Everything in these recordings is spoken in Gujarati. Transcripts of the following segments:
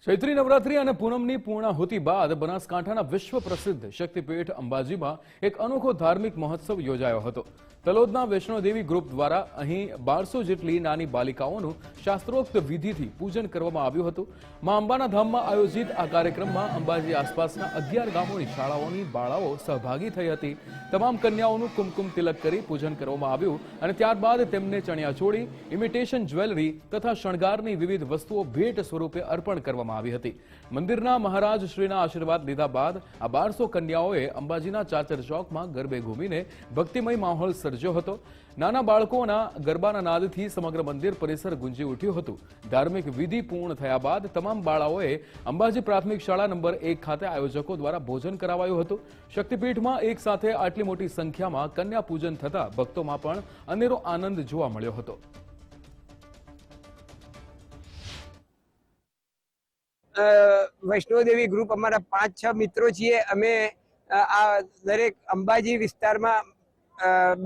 ચૈત્રી નવરાત્રી અને પૂનમની પૂર્ણાહુતિ બાદ બનાસકાંઠાના વિશ્વ પ્રસિદ્ધ શક્તિપીઠ અંબાજીમાં એક અનોખો ધાર્મિક મહોત્સવ યોજાયો હતો। તલોદના વૈષ્ણોદેવી ગ્રુપ દ્વારા અહીં 1200 જેટલી નાની બાલિકાઓનું શાસ્ત્રોક્ત વિધિથી પૂજન કરવામાં આવ્યું હતું। માં અંબાના ધામમાં આયોજિત આ કાર્યક્રમમાં અંબાજી આસપાસના 11 ગામોની શાળાઓની બાળાઓ સહભાગી થઈ હતી। તમામ કન્યાઓનું કુમકુમ તિલક કરી પૂજન કરવામાં આવ્યું અને ત્યારબાદ તેમને ચણિયાચોળી, ઇમિટેશન જ્વેલરી તથા શણગારની વિવિધ વસ્તુઓ ભેટ સ્વરૂપે અર્પણ કરવામાં આવી હતી। મંદિરના મહારાજ શ્રીના આશીર્વાદ લીધા બાદ આ 1200 કન્યાઓએ અંબાજીના ચાચર ચોકમાં ગરબે ઘૂમીને ભક્તિમય માહોલ સર્જ્યો હતો। નાના બાળકોના ગરબાના નાદથી સમગ્ર મંદિર પરિસર ગુંજી ઉઠ્યું હતું। ધાર્મિક વિધિ પૂર્ણ થયા બાદ તમામ બાળાઓએ અંબાજી પ્રાથમિક શાળા નંબર 1 ખાતે આયોજકો દ્વારા ભોજન કરાવાયું હતું। શક્તિપીઠમાં એક સાથે આટલી મોટી સંખ્યામાં કન્યા પૂજન થતા ભક્તોમાં પણ અનેરો આનંદ જોવા મળ્યો હતો। વૈષ્ણોદેવી ગ્રુપ અમારા 5-6 મિત્રો છીએ। અમે આ દરેક અંબાજી વિસ્તારમાં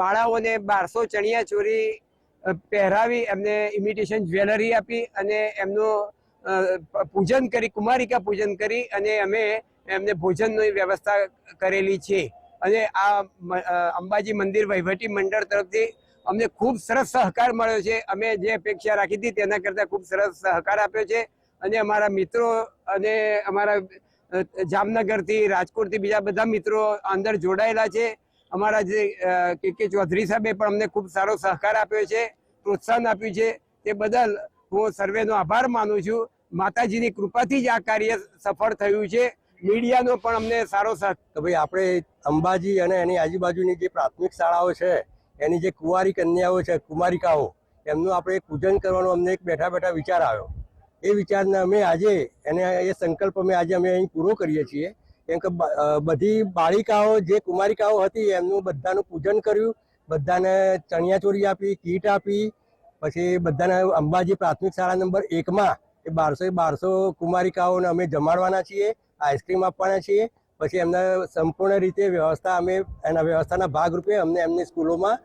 બાળાઓને 1200 ચણિયાચોળી પહેરાવી એમને ઇમિટેશન જ્વેલરી આપી અને એમનું પૂજન કરી, કુમારિકા પૂજન કરી અને અમે એમને ભોજનની વ્યવસ્થા કરેલી છે। અને આ અંબાજી મંદિર વહીવટી મંડળ તરફથી અમને ખૂબ સરસ સહકાર મળ્યો છે। અમે જે અપેક્ષા રાખી હતી તેના કરતાં ખૂબ સરસ સહકાર આપ્યો છે અને અમારા મિત્રો અને અમારા જામનગરથી, રાજકોટથી બીજા બધા મિત્રો અંદર જોડાયેલા છે। અમારા જે કે ચૌધરી સાહેબે પણ અમને ખૂબ સારો સહકાર આપ્યો છે, પ્રોત્સાહન આપ્યું છે। તે બદલ હું સર્વેનો આભાર માનું છું। માતાજીની કૃપાથી જ આ કાર્ય સફળ થયું છે। મીડિયાનો પણ અમને સારો સહકાર। ભાઈ આપણે અંબાજી અને એની આજુબાજુની જે પ્રાથમિક શાળાઓ છે એની જે કુંવારી કન્યાઓ છે, કુમારિકાઓ, એમનું આપણે પૂજન કરવાનો અમને એક બેઠા બેઠા વિચાર આવ્યો। એ વિચારને અમે આજે એ સંકલ્પ અમે અહીં પૂરો કરીએ છીએ। કેમ કે બધી બાળિકાઓ જે કુમારિકાઓ હતી એમનું બધાનું પૂજન કર્યું, બધાને ચણિયાચોળી આપી, કીટ આપી, પછી બધાને અંબાજી પ્રાથમિક શાળા નંબર 1માં એ 1200 કુમારિકાઓને અમે જમાડવાના છીએ, આઈસ્ક્રીમ આપવાના છીએ। પછી એમને સંપૂર્ણ રીતે વ્યવસ્થા એના વ્યવસ્થાના ભાગરૂપે અમને એમની સ્કૂલોમાં